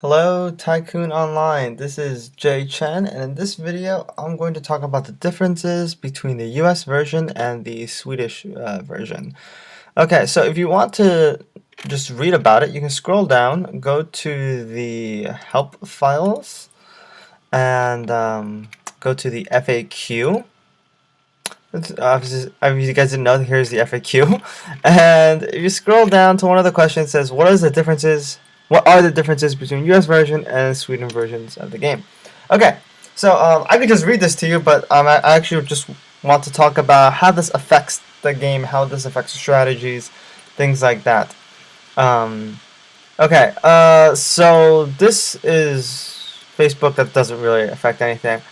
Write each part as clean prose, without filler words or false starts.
Hello, Tycoon Online. This is Jay Chen, and in this video, I'm going to talk about the differences between the US version and the Swedish version. Okay, so if you want to just read about it, you can scroll down, go to the help files, and go to the FAQ. If you guys didn't know, here's the FAQ. And if you scroll down to one of the questions, it says, what are the differences between US version and Sweden versions of the game? Okay, so I could just read this to you, but I actually just want to talk about how this affects the game, how this affects strategies, things like that. Okay, so this is Facebook. That doesn't really affect anything.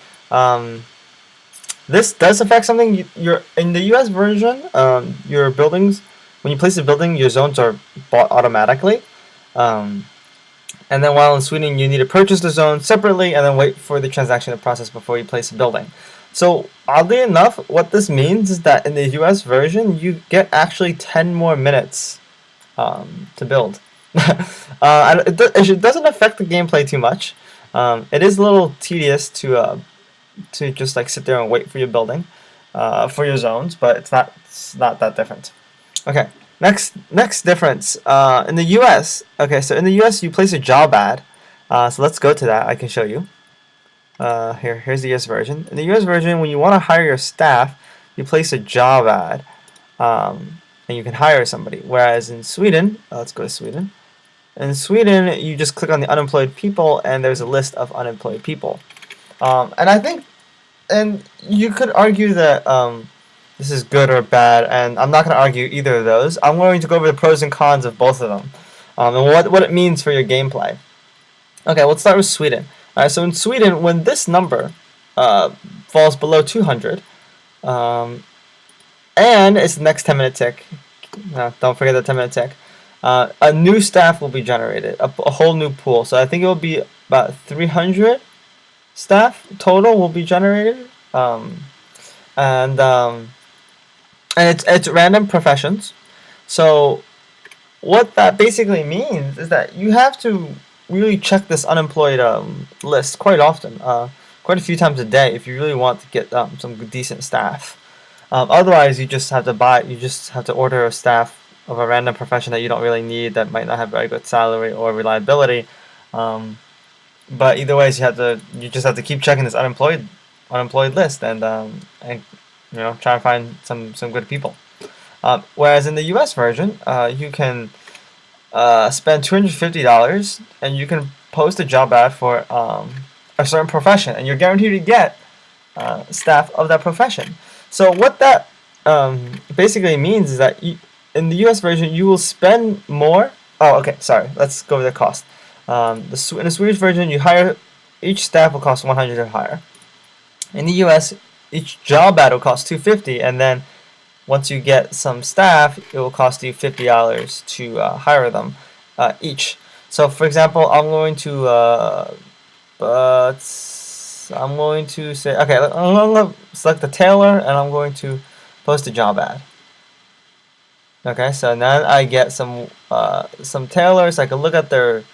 This does affect something. You're in the US version, your buildings, when you place a building, your zones are bought automatically. Um, and then while in Sweden, you need to purchase the zone separately and then wait for the transaction to process before you place a building. So oddly enough, what this means is that in the US version, you get actually 10 more minutes to build. It doesn't affect the gameplay too much. It is a little tedious to just like sit there and wait for your building, for your zones, but it's not that different. Okay, next difference in the U.S. Okay, so in the U.S. you place a job ad. So let's go to that. I can show you. Here's the U.S. version. In the U.S. version, when you want to hire your staff, you place a job ad, and you can hire somebody. Whereas in Sweden, let's go to Sweden. In Sweden, you just click on the unemployed people, and there's a list of unemployed people. And I think, and you could argue that this is good or bad, and I'm not going to argue either of those. I'm going to go over the pros and cons of both of them, and what it means for your gameplay. Okay, let's start with Sweden. Alright, so in Sweden, when this number falls below 200, and it's the next 10-minute tick, don't forget the 10-minute tick, a new staff will be generated, a whole new pool. So I think it will be about 300 staff total will be generated, and it's random professions. So what that basically means is that you have to really check this unemployed list quite often, quite a few times a day, if you really want to get some decent staff. Otherwise, you just have to order a staff of a random profession that you don't really need, that might not have very good salary or reliability. But either ways, you just have to keep checking this unemployed list, and try and find some good people. Whereas in the U.S. version, you can spend $250 and you can post a job ad for a certain profession, and you're guaranteed to get staff of that profession. So what that basically means is that in the U.S. version, you will spend more. Oh, okay, sorry. Let's go over the cost. In the Swedish version, each staff will cost 100 to hire. In the U.S., each job ad will cost $250, and then once you get some staff, it will cost you $50 to hire them each. So, for example, I'm going to say, okay, I'm going to select the tailor, and I'm going to post a job ad. Okay, so then I get some tailors. I can look at their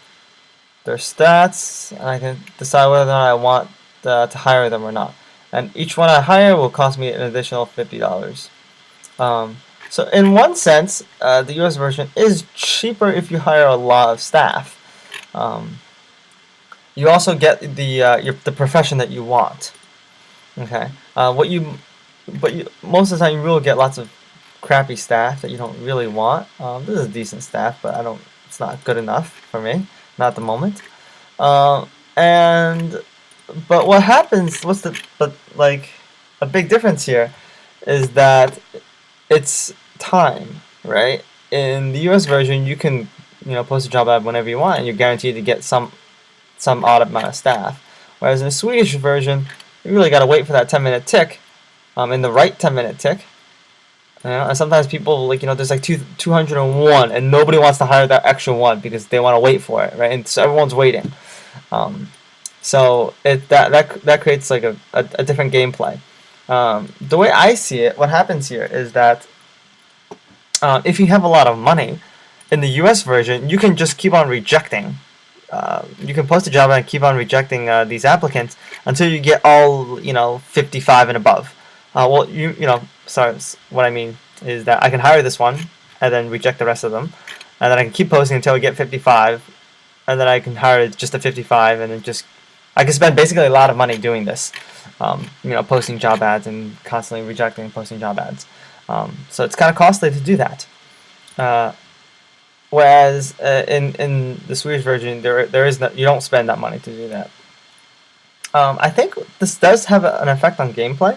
stats, and I can decide whether or not I want to hire them or not. And each one I hire will cost me an additional $50. So in one sense, the US version is cheaper if you hire a lot of staff. You also get the profession that you want. Okay, but most of the time you will get lots of crappy staff that you don't really want. This is decent staff, but it's not good enough for me, not at the moment. But what happens? A big difference here is that it's time, right? In the U.S. version, you can post a job ad whenever you want, and you're guaranteed to get some odd amount of staff. Whereas in the Swedish version, you really got to wait for that 10-minute tick, in the right 10-minute tick. And sometimes people there's like 201, and nobody wants to hire that extra one because they want to wait for it, right? And so everyone's waiting. So that creates like a different gameplay. The way I see it, what happens here is that if you have a lot of money, in the US version, you can just keep on rejecting you can post a job and keep on rejecting these applicants until you get all 55 and above. Well, sorry, what I mean is that I can hire this one and then reject the rest of them, and then I can keep posting until I get 55, and then I can hire just a 55, and then I can spend basically a lot of money doing this, posting job ads and constantly rejecting and posting job ads. So it's kind of costly to do that. Whereas in the Swedish version, there is no, you don't spend that money to do that. I think this does have an effect on gameplay.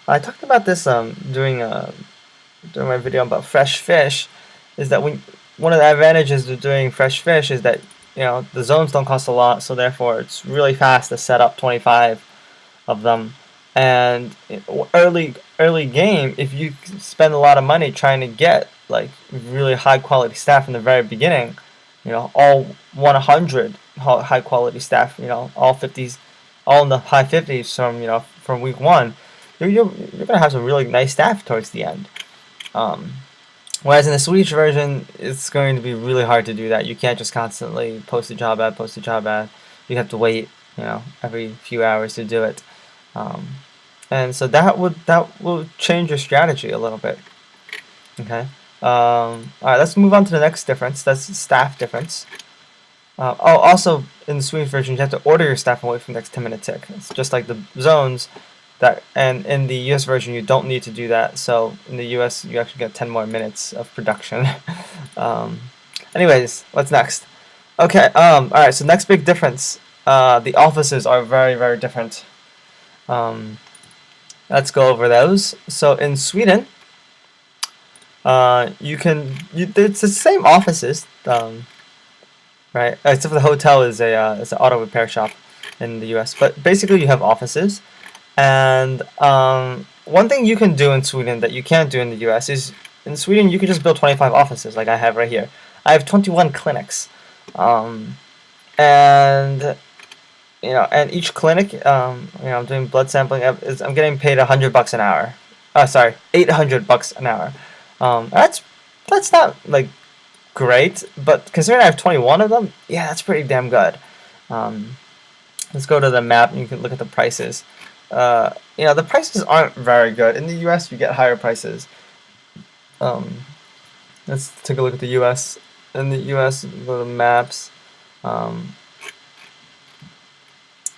I talked about this during my video about fresh fish. Is that one of the advantages of doing fresh fish is that the zones don't cost a lot, so therefore it's really fast to set up 25 of them. And early game, if you spend a lot of money trying to get like really high quality staff in the very beginning, all 100 high quality staff, all 50s, all in the high 50s from week one, you're gonna have some really nice staff towards the end. Whereas in the Swedish version, it's going to be really hard to do that. You can't just constantly post a job ad. You have to wait, every few hours to do it. And so that will change your strategy a little bit. Okay. All right. Let's move on to the next difference. That's staff difference. Also in the Swedish version, you have to order your staff and wait for the next 10-minute tick. It's just like the zones. And in the US version, you don't need to do that. So in the US, you actually get 10 more minutes of production. Anyways, what's next? Okay. All right. So next big difference. The offices are very, very different. Let's go over those. So in Sweden, it's the same offices, right? Except for the hotel is an auto repair shop in the US. But basically, you have offices. And one thing you can do in Sweden that you can't do in the US is in Sweden you can just build 25 offices like I have right here. I have 21 clinics, and each clinic, I'm doing blood sampling. I'm getting paid $100 an hour. Sorry, $800 an hour. That's not like great, but considering I have 21 of them, yeah, that's pretty damn good. Let's go to the map and you can look at the prices. The prices aren't very good. In the US, you get higher prices. Let's take a look at the US. In the US, go to maps.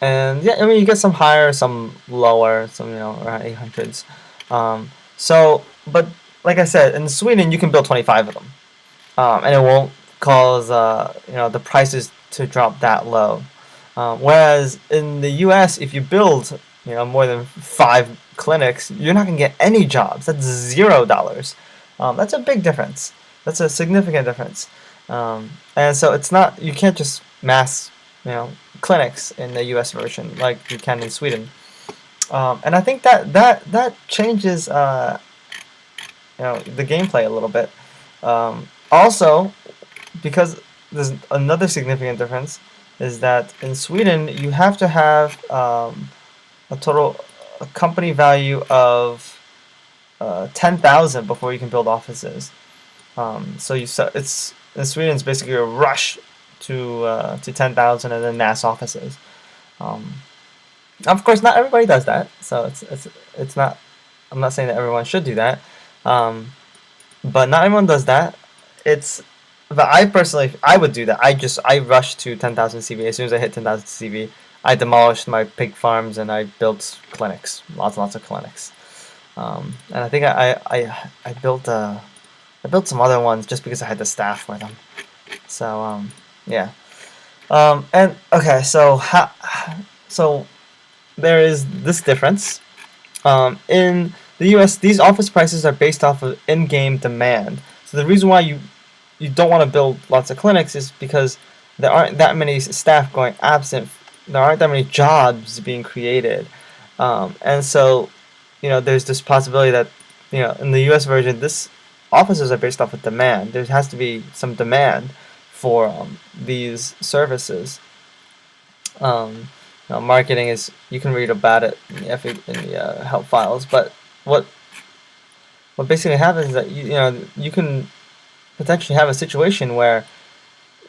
And yeah, I mean, you get some higher, some lower, some, around 800s. But like I said, in Sweden, you can build 25 of them. And it won't cause, the prices to drop that low. Whereas in the US, if you build more than 5 clinics, you're not going to get any jobs. That's $0. That's a big difference. That's a significant difference. And so it's not, you can't just mass, clinics in the US version like you can in Sweden. And I think that changes, the gameplay a little bit. Also, because there's another significant difference, is that in Sweden you have to have a company value of 10,000 before you can build offices. So it's in Sweden, it's basically a rush to 10,000 and then mass offices. Of course, not everybody does that, so it's not. I'm not saying that everyone should do that, but not everyone does that. But I personally, I would do that. I rushed to 10,000 CV as soon as I hit 10,000 CV. I demolished my pig farms and I built clinics, lots and lots of clinics. And I think I built some other ones just because I had the staff for them. So yeah. And okay, so there is this difference. In the US, these office prices are based off of in-game demand. So the reason why you don't want to build lots of clinics is because there aren't that many staff going absent. There aren't that many jobs being created. And so, there's this possibility that, in the US version, this offices are based off of demand. There has to be some demand for these services. Marketing is, you can read about it in the help files, but what basically happens is that you can potentially have a situation where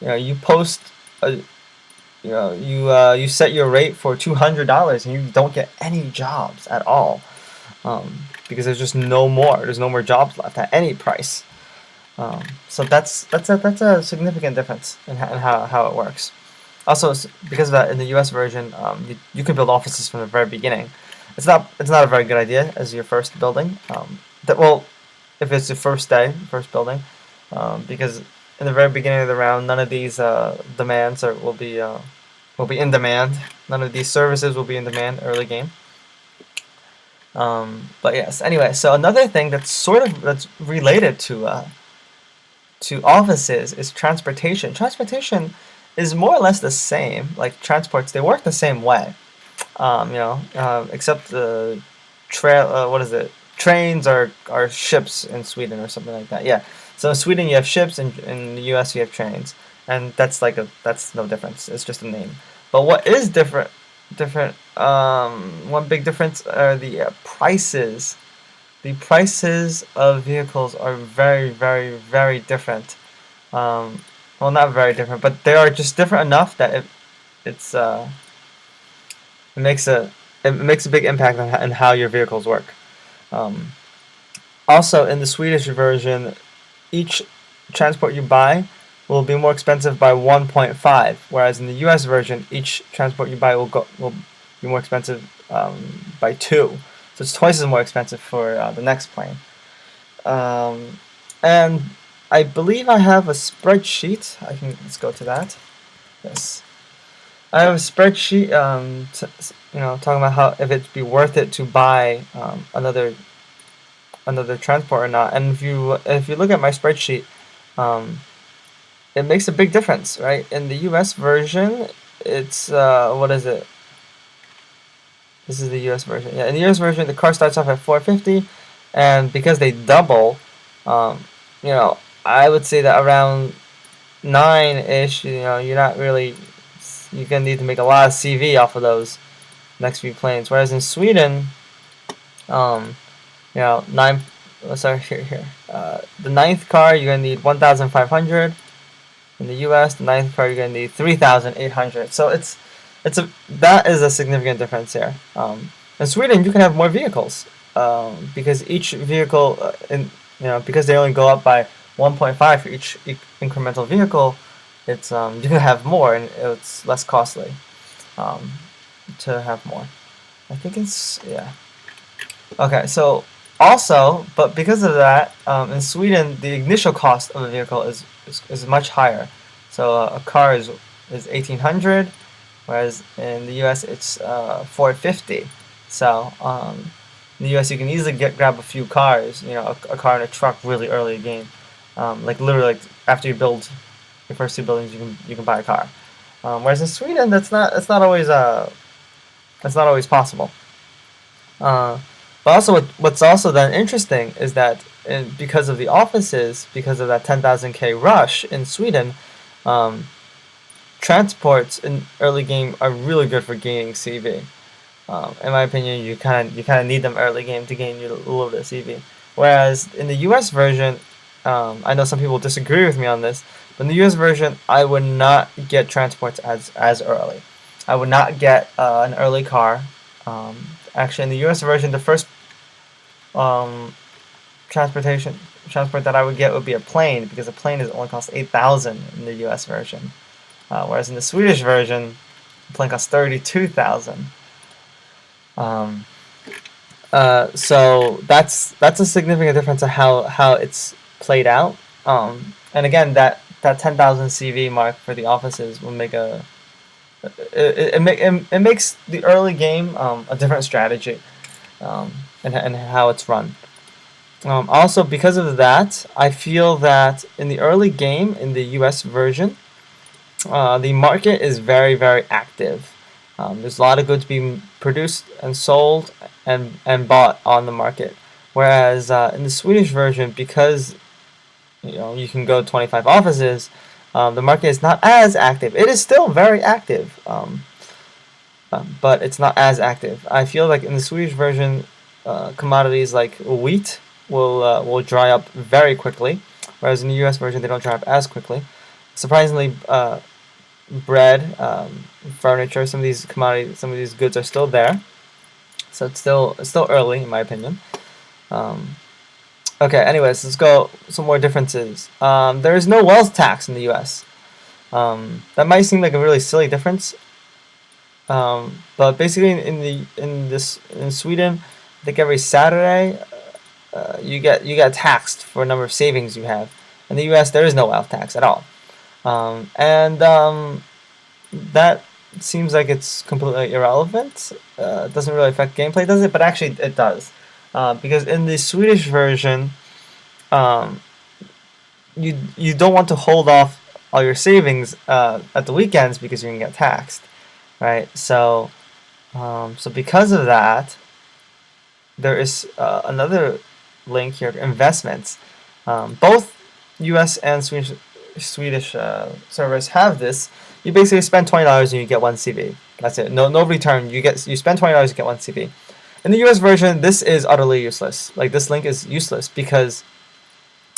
you post you set your rate for $200 and you don't get any jobs at all, because there's just no more. There's no more jobs left at any price. So that's a significant difference in how it works. Also, because of that, in the U.S. version, you can build offices from the very beginning. It's not a very good idea as your first building. Well, if it's your first day, first building, because in the very beginning of the round, none of these demands will be in demand. None of these services will be in demand early game. But yes, anyway, so another thing that's related to offices is transportation. Transportation is more or less the same. Like transports, they work the same way. Except the what is it? Trains are ships in Sweden or something like that. Yeah. So in Sweden you have ships, and in the U.S. you have trains, and that's no difference. It's just a name. But what is different? One big difference are the prices. The prices of vehicles are very, very, very different. Well, not very different, but they are just different enough that it's it makes a big impact on how your vehicles work. Um, Also, in the Swedish version, each transport you buy will be more expensive by 1.5, whereas in the U.S. version, each transport you buy will be more expensive by 2. So it's twice as more expensive for the next plane. And I believe I have a spreadsheet. Let's go to that. Yes. I have a spreadsheet, talking about how if it'd be worth it to buy another transport or not. And if you look at my spreadsheet, it makes a big difference, right? In the U.S. version, it's what is it? This is the U.S. version. Yeah, in the U.S. version, the car starts off at 450, and because they double, I would say that around 9-ish, you're not really. You're gonna need to make a lot of CV off of those next few planes. Whereas in Sweden, 9. Sorry, here. The ninth car you're gonna need 1,500. In the U.S., the ninth car you're gonna need 3,800. So that is a significant difference here. In Sweden, you can have more vehicles because each vehicle, because they only go up by 1.5 for each incremental vehicle. It's you can have more, and it's less costly to have more. I think it's yeah. Okay, so also, but because of that, in Sweden, the initial cost of a vehicle is much higher. So a car is 1,800, whereas in the U.S. it's 450. So in the U.S. you can easily grab a few cars, a car and a truck really early in the game. Like literally, like after you build your first 2 buildings, you can buy a car. Whereas in Sweden, that's not always possible. But also, what's also then interesting is that because of the offices, because of that 10,000K rush in Sweden, transports in early game are really good for gaining CV. In my opinion, you kind of need them early game to gain you a little bit of CV. Whereas in the U.S. version, I know some people disagree with me on this, but in the U.S. version, I would not get transports as early. I would not get an early car. Actually, in the U.S. version, the first transport that I would get would be a plane, because a plane only costs 8,000 in the U.S. version, whereas in the Swedish version, the plane costs 32,000. So that's a significant difference of how it's played out. And again, that 10,000 CV mark for the offices will make it makes the early game a different strategy, and how it's run. Also, because of that, I feel that in the early game in the U.S. version, the market is very, very active. There's a lot of goods being produced and sold and bought on the market. Whereas in the Swedish version, because you can go 25 offices, the market is not as active. It is still very active, but it's not as active. I feel like in the Swedish version, commodities like wheat will dry up very quickly, whereas in the U.S. version they don't dry up as quickly. Surprisingly, bread, furniture. Some of these commodities, some of these goods are still there. So it's still early in my opinion. Okay, anyways, let's go some more differences. There is no wealth tax in the U.S. That might seem like a really silly difference, but basically in Sweden, I think every Saturday you get taxed for a number of savings you have. In the U.S., there is no wealth tax at all, and that seems like it's completely irrelevant. It doesn't really affect gameplay, does it? But actually, it does, because in the Swedish version, um, you don't want to hold off all your savings at the weekends because you're gonna get taxed, right? So because of that, there is another link here: investments. Both U.S. and Swedish servers have this. You basically spend $20 and you get one CV. That's it. No return. You spend $20, you get one CV. In the US version, this is utterly useless. Like, this link is useless because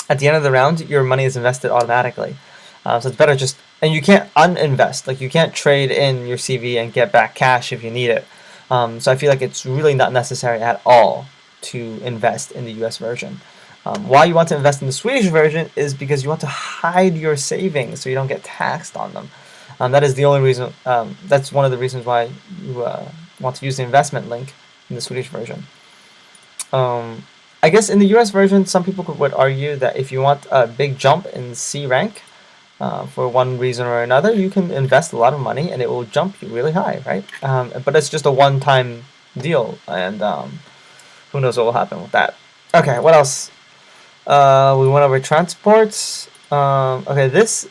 at the end of the round, your money is invested automatically. So it's better just, and you can't uninvest. Like, you can't trade in your CV and get back cash if you need it. So I feel like it's really not necessary at all to invest in the US version. Why you want to invest in the Swedish version is because you want to hide your savings so you don't get taxed on them. That is the only reason. That's one of the reasons why you want to use the investment link in the Swedish version. I guess in the US version, some people would argue that if you want a big jump in C rank for one reason or another, you can invest a lot of money and it will jump you really high, right? But it's just a one-time deal, and who knows what will happen with that. Okay, what else? We went over transports. Okay, this,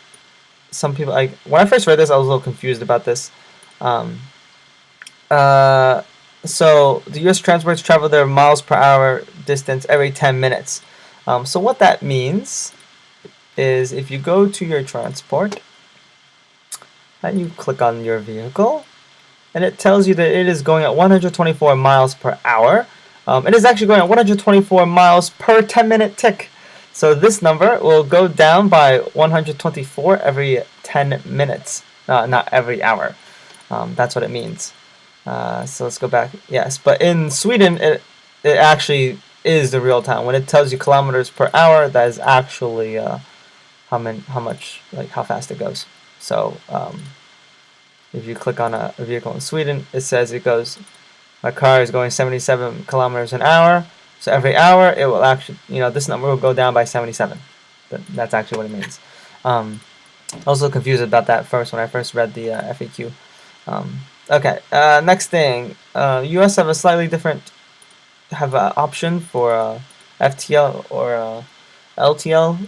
some people, like, when I first read this, I was a little confused about this. So the U.S. transports travel their miles per hour distance every 10 minutes. So what that means is if you go to your transport and you click on your vehicle, and it tells you that it is going at 124 miles per hour. It is actually going at 124 miles per 10-minute tick. So this number will go down by 124 every 10 minutes, not every hour. That's what it means. So let's go back. Yes, but in Sweden, it actually is the real time. When it tells you kilometers per hour, that is actually how much, like, how fast it goes. So if you click on a vehicle in Sweden, it says it goes, my car is going 77 kilometers an hour. So every hour, it will actually, this number will go down by 77. That's actually what it means. I was a little confused about that when I first read the FAQ. Okay, next thing. US have a slightly different, have an option for FTL or LTL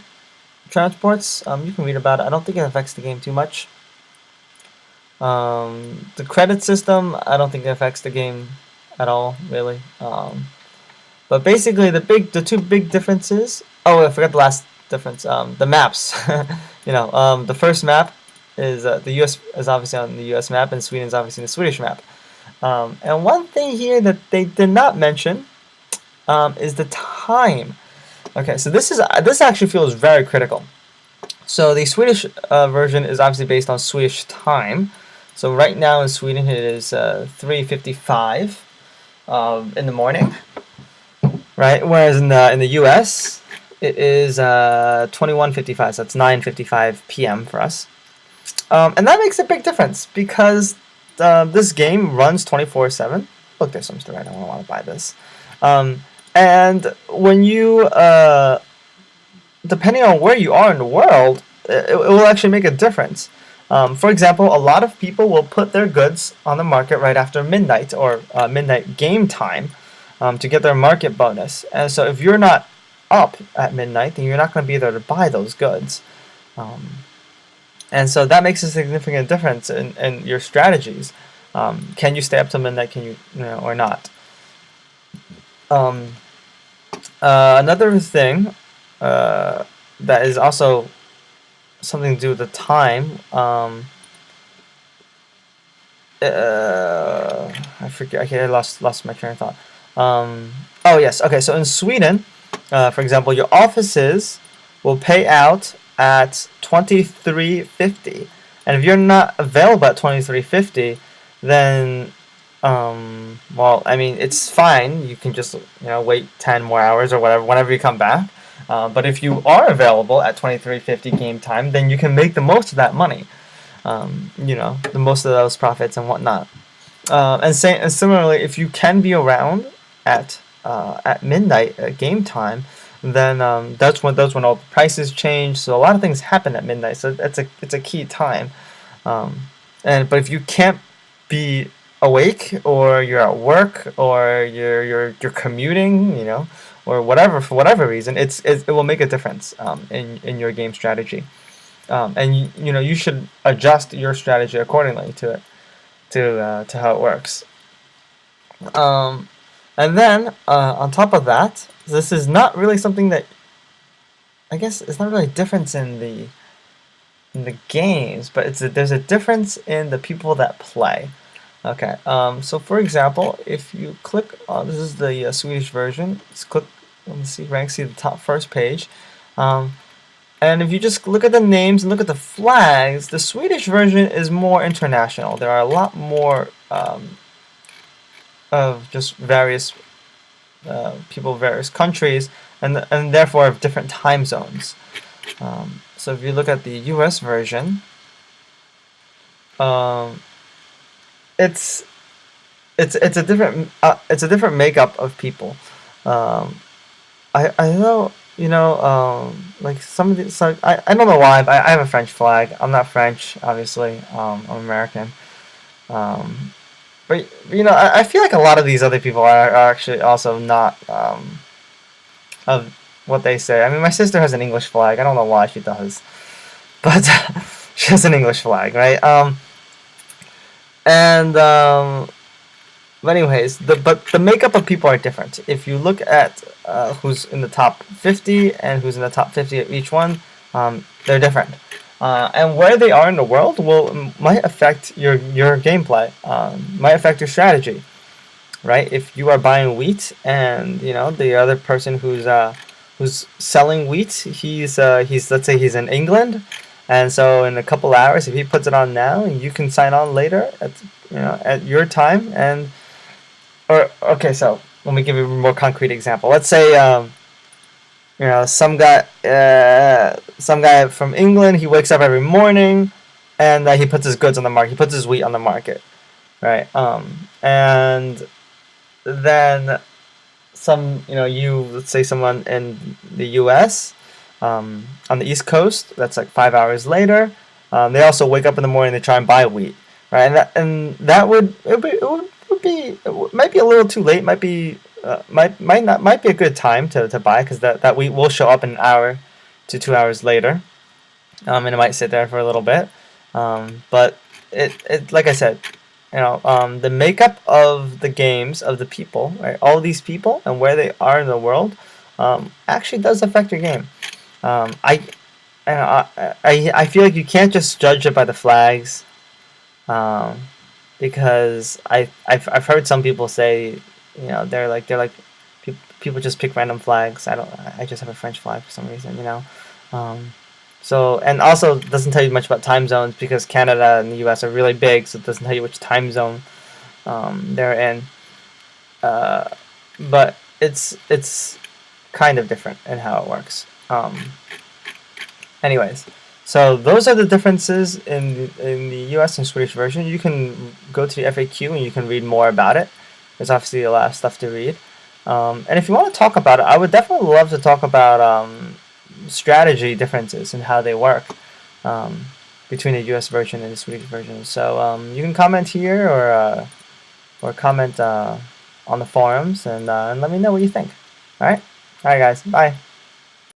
transports. You can read about it. I don't think it affects the game too much. The credit system, I don't think it affects the game at all, really. But basically, the two big differences. Oh, I forgot the last difference. The maps. The first map is the U.S. is obviously on the U.S. map, and Sweden is obviously on the Swedish map. And one thing here that they did not mention is the time. Okay, so this actually feels very critical. So the Swedish version is obviously based on Swedish time. So right now in Sweden it is 3:55 in the morning, right? Whereas in the U.S. it is 21:55, so it's 9:55 p.m. for us. And that makes a big difference because this game runs 24/7. Look, there's some store. I don't want to buy this. And when you, depending on where you are in the world, it will actually make a difference. For example, a lot of people will put their goods on the market right after midnight or midnight game time to get their market bonus. And so if you're not up at midnight, then you're not going to be there to buy those goods. And so that makes a significant difference in your strategies. Can you stay up till midnight? Can you, or not? Another thing that is also something to do with the time. I forget. Okay, I lost my train of thought. Oh yes. Okay. So in Sweden, for example, your offices will pay out at 23:50, And if you're not available at 2350, then well, I mean, it's fine. You can just wait 10 more hours or whatever whenever you come back. But if you are available at 2350 game time, then you can make the most of that money. The most of those profits and whatnot. And similarly, if you can be around at midnight at game time, then that's when all the prices change. So a lot of things happen at midnight. So it's a key time. But if you can't be awake, or you're at work, or you're commuting, or whatever, for whatever reason, it will make a difference in your game strategy. And you should adjust your strategy accordingly to it, to how it works. And then on top of that, this is not really something that, I guess it's not really a difference in the games, but there's a difference in the people that play. Okay, so for example, if you click on, this is the Swedish version, just click, let's see the top first page, and if you just look at the names and look at the flags, the Swedish version is more international. There are a lot more of just various people of various countries, and therefore of different time zones. So if you look at the US version, it's a different makeup of people. I know, like some of the, so I don't know why, but I have a French flag. I'm not French, obviously. I'm American. But I feel like a lot of these other people are actually also not of what they say. I mean, my sister has an English flag. I don't know why she does, but she has an English flag, right? But anyways, the makeup of people are different. If you look at who's in the top 50 and who's in the top 50 of each one, they're different. And where they are in the world might affect your gameplay, might affect your strategy, right? If you are buying wheat and the other person who's selling wheat, he's let's say he's in England, and so in a couple hours, if he puts it on now, you can sign on later at your time. So let me give you a more concrete example. Let's say some guy from England, he wakes up every morning, and he puts his goods on the market. He puts his wheat on the market, right? And then let's say someone in the U.S. On the East Coast, that's like 5 hours later. They also wake up in the morning. They try and buy wheat, right? It might be a little too late. Might be a good time to buy, because that wheat will show up in an hour to 2 hours later, and it might sit there for a little bit. But it like I said, the makeup of the games, of the people, right? All these people and where they are in the world, actually does affect your game. I feel like you can't just judge it by the flags, because I've heard some people say, they're like people just pick random flags. I just have a French flag for some reason, So, and also it doesn't tell you much about time zones, because Canada and the US are really big, so it doesn't tell you which time zone they're in. But it's kind of different in how it works. Anyways, so those are the differences in the US and Swedish version. You can go to the FAQ and you can read more about it. There's obviously a lot of stuff to read. And if you want to talk about it, I would definitely love to talk about strategy differences and how they work between the US version and the Swedish version. So you can comment here, or comment on the forums, and let me know what you think. Alright, guys, bye.